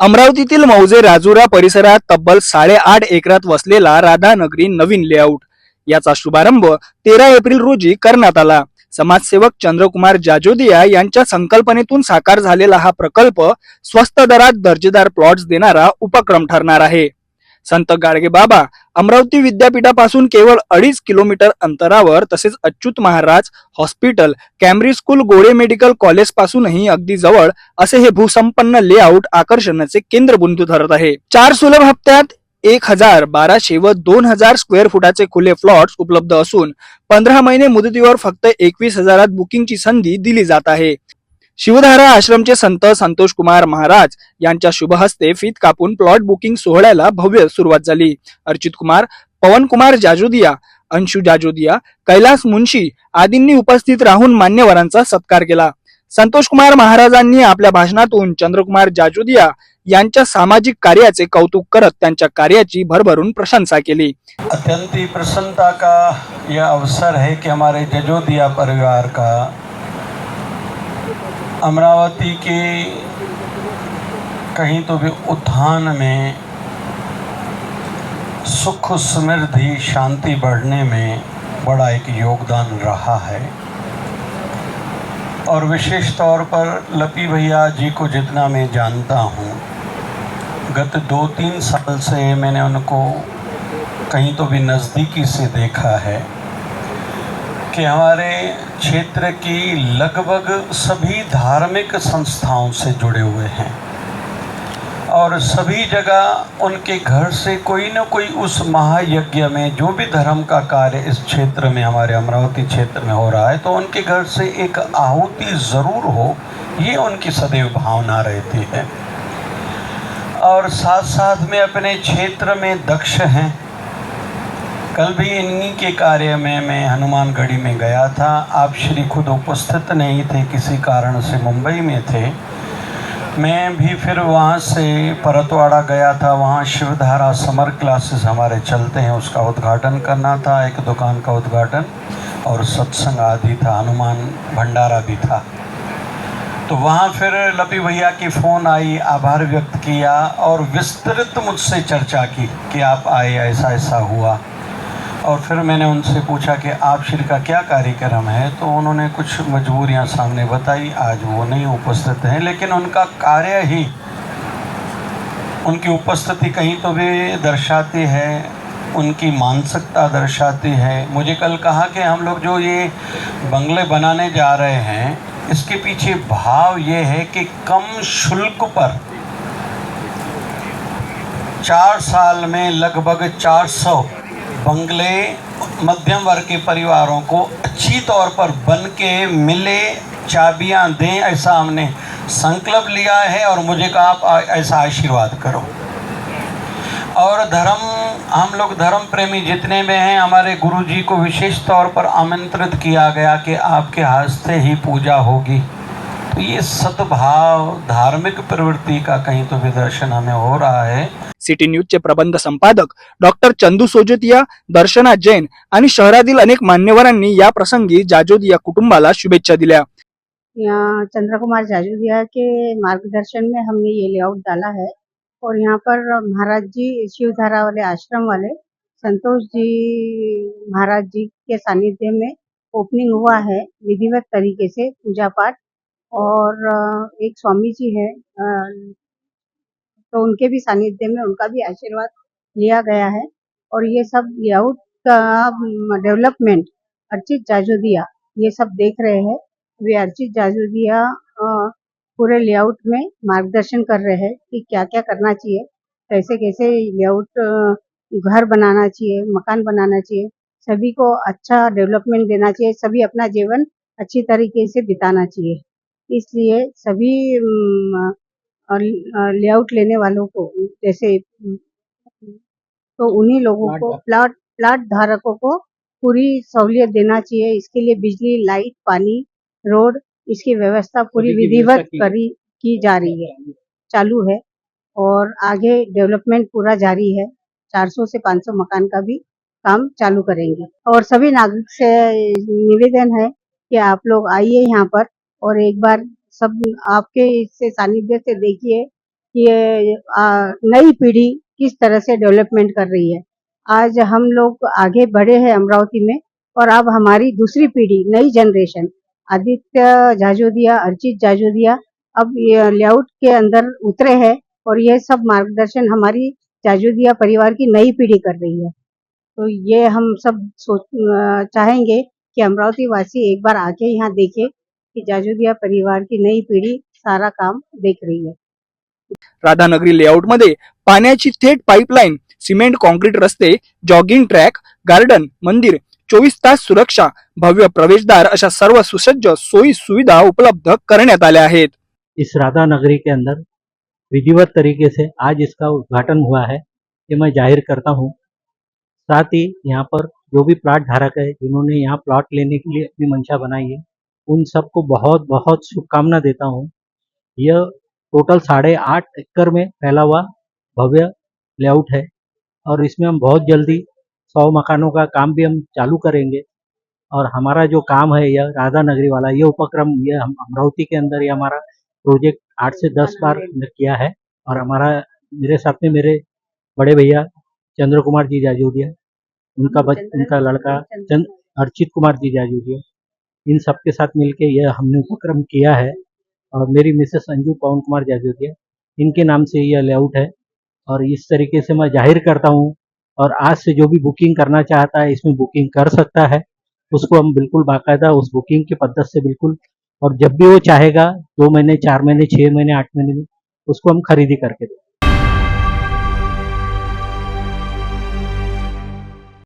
अमरावतीतील मौजे राजुरा परिसरात तब्बल 8.5 एकरात वसलेला राधानगरी नवीन लेआउट याचा शुभारंभ 13 एप्रिल रोजी करण्यात आला. समाजसेवक चंद्रकुमार जाजोदिया यांच्या संकल्पनेतून साकार झालेला हा प्रकल्प स्वस्त दरात दर्जेदार प्लॉट्स देणारा उपक्रम ठरणार आहे. संत गाडगे बाबा अमरावती विद्यापीठापासून केवळ 2.5 किलोमीटर अंतरावर तसेच अच्युत महाराज हॉस्पिटल, कॅम्ब्रिज स्कूल, गोळे मेडिकल कॉलेज पासूनही अगदी जवळ असे हे भूसंपन्न लेआउट आकर्षणाचे केंद्रबिंदू ठरत आहे. 4 सुलभ हप्त्यात 1000, 1200 व 2000 स्क्वेअर फुटाचे खुले प्लॉट्स उपलब्ध असून 15 महिने मुदतीवर फक्त 21,000 बुकिंगची संधी दिली जात आहे. शिवधारा आश्रमचे संत संतोष कुमार महाराज यांच्या शुभ हस्ते फीत कापून प्लॉट बुकिंग सोहळ्याला भव्य सुरुवात झाली. अर्चित कुमार, पवन कुमार जाजोदिया, अंशु जाजोदिया, कैलास मुंशी आदींनी उपस्थित राहून मान्यवरांचा सत्कार केला. संतोष कुमार महाराजांनी आपल्या भाषणातून चंद्रकुमार जाजोदिया यांच्या सामाजिक कार्याचे कौतुक करत त्यांच्या कार्याची भरभरून प्रशंसा केली. अत्यंत ही प्रसन्नता का यह अवसर है कि हमारे जाजोदिया परिवार का अमरावती के कहीं तो भी उत्थान में, सुख समृद्धि शांति बढ़ने में बड़ा एक योगदान रहा है। और विशेष तौर पर लपी भैया जी को जितना मैं जानता हूँ, गत 2-3 साल से मैंने उनको कहीं तो भी नज़दीकी से देखा है कि हमारे क्षेत्र की लगभग सभी धार्मिक संस्थाओं से जुड़े हुए हैं और सभी जगह उनके घर से कोई न कोई उस महायज्ञ में जो भी धर्म का कार्य इस क्षेत्र में, हमारे अमरावती क्षेत्र में हो रहा है, तो उनके घर से एक आहुति ज़रूर हो, ये उनकी सदैव भावना रहती है। और साथ साथ में अपने क्षेत्र में दक्ष हैं। कल भी इन्हीं के कार्य में मैं हनुमानगढ़ी में गया था। आप श्री खुद उपस्थित नहीं थे, किसी कारण से मुंबई में थे। मैं भी फिर वहाँ से परतवाड़ा गया था, वहाँ शिवधारा समर क्लासेस हमारे चलते हैं, उसका उद्घाटन करना था, एक दुकान का उद्घाटन और सत्संग आदि था, हनुमान भंडारा भी था। तो वहाँ फिर लपी भैया की फ़ोन आई, आभार व्यक्त किया और विस्तृत मुझसे चर्चा की कि आप आए, ऐसा ऐसा हुआ। और फिर मैंने उनसे पूछा कि आप श्री का क्या कार्यक्रम है, तो उन्होंने कुछ मजबूरियां सामने बताई, आज वो नहीं उपस्थित हैं, लेकिन उनका कार्य ही उनकी उपस्थिति कहीं तो भी दर्शाती है, उनकी मानसिकता दर्शाती है। मुझे कल कहा कि हम लोग जो ये बंगले बनाने जा रहे हैं, इसके पीछे भाव ये है कि कम शुल्क पर 4 साल में लगभग 400 बंगले मध्यम वर्ग के परिवारों को अच्छी तौर पर बन के मिले, चाबियां दें, ऐसा हमने संकल्प लिया है। और मुझे कहा आप ऐसा आशीर्वाद करो। और धर्म, हम लोग धर्म प्रेमी जितने में हैं, हमारे गुरुजी को विशेष तौर पर आमंत्रित किया गया कि आपके हस्ते ही पूजा होगी। तो ये सद्भाव, धार्मिक प्रवृत्ति का कहीं तो भी दर्शन हमें हो रहा है। सिटी न्यूजचे प्रबंध संपादक डॉक्टर चंदू सोजतिया, दर्शना जैन आणि शहरातील अनेक मान्यवरांनी या प्रसंगी जाजोदिया कुटुंबाला शुभेच्छा दिल्या. यहाँ चंद्रकुमार जाजोदिया के मार्गदर्शन में हमने ये लेआउट डाला है और यहाँ पर महाराज जी, शिवधारा वाले आश्रम वाले संतोष जी महाराज जी के सानिध्य में ओपनिंग हुआ है विधिवत तरीके से, पूजा पाठ। और एक स्वामी जी है, तो उनके भी सानिध्य में उनका भी आशीर्वाद लिया गया है। और ये सब लेआउट का डेवलपमेंट अर्चित जाजोदिया ये सब देख रहे हैं। वे अर्चित जाजोदिया पूरे लेआउट में मार्गदर्शन कर रहे हैं कि क्या क्या करना चाहिए, कैसे कैसे लेआउट घर बनाना चाहिए, मकान बनाना चाहिए, सभी को अच्छा डेवलपमेंट देना चाहिए, सभी अपना जीवन अच्छी तरीके से बिताना चाहिए। इसलिए सभी लेआउट लेने वालों को, जैसे तो उन्हीं लोगों को, प्लाट धारकों को पूरी सहूलियत देना चाहिए। इसके लिए बिजली, लाइट, पानी, रोड, इसकी व्यवस्था पूरी विधिवत की जा रही है, चालू है। और आगे डेवलपमेंट पूरा जारी है। 400 से 500 मकान का भी काम चालू करेंगे। और सभी नागरिक से निवेदन है कि आप लोग आइए यहाँ पर और एक बार सब आपके इससे सानिध्य से देखिए ये नई पीढ़ी किस तरह से डेवलपमेंट कर रही है। आज हम लोग आगे बढ़े हैं अमरावती में, और अब हमारी दूसरी पीढ़ी, नई जनरेशन, आदित्य जाजोदिया, अर्चित जाजोदिया अब ये लेआउट के अंदर उतरे हैं, और ये सब मार्गदर्शन हमारी जाजोदिया परिवार की नई पीढ़ी कर रही है। तो ये हम सब चाहेंगे कि अमरावती वासी एक बार आके यहाँ देखे कि जाजोदिया परिवार की नई पीढ़ी सारा काम देख रही है। राधानगरी लेआउटमध्ये पाण्याची थेट पाईपलाईन, सिमेंट कॉन्क्रीट रस्ते, जॉगिंग ट्रॅक, गार्डन, मंदिर, 24 तास सुरक्षा, भव्य प्रवेशद्वार अशा सर्व सुसज्ज सोयी सुविधा उपलब्ध करण्यात आल्या आहेत. इस राधा नगरी के अंदर विधिवत तरीके से आज इसका उद्घाटन हुआ है, ये मैं जाहिर करता हूँ। साथ ही यहाँ पर जो भी प्लाट धारक है, जिन्होंने यहाँ प्लॉट लेने के लिए अपनी मंशा बनाई है, उन सबको बहुत बहुत शुभकामना देता हूँ। यह टोटल 8.5 एकड़ में फैला हुआ भव्य लेआउट है, और इसमें हम बहुत जल्दी 100 मकानों का काम भी हम चालू करेंगे। और हमारा जो काम है यह राधा नगरी वाला, ये उपक्रम, ये हम अमरावती के अंदर ये हमारा प्रोजेक्ट 8 से 10 बार किया है। और मेरे साथ में मेरे बड़े भैया चंद्र कुमार जी जाजोदिया, उनका लड़का अर्चित कुमार जी जाजोदिया, इन सबके साथ मिलके यह हमने उपक्रम किया है। और मेरी मिसेस अंजू पवन कुमार जाजोदिया, इनके नाम से यह लेआउट है। और इस तरीके से मैं जाहिर करता हूँ, और आज से जो भी बुकिंग करना चाहता है इसमें बुकिंग कर सकता है। उसको हम बिल्कुल बाकायदा उस बुकिंग की पद्धत से बिल्कुल, और जब भी वो चाहेगा 2 महीने, 4 महीने, 6 महीने, 8 महीने में उसको हम खरीदी करके दें।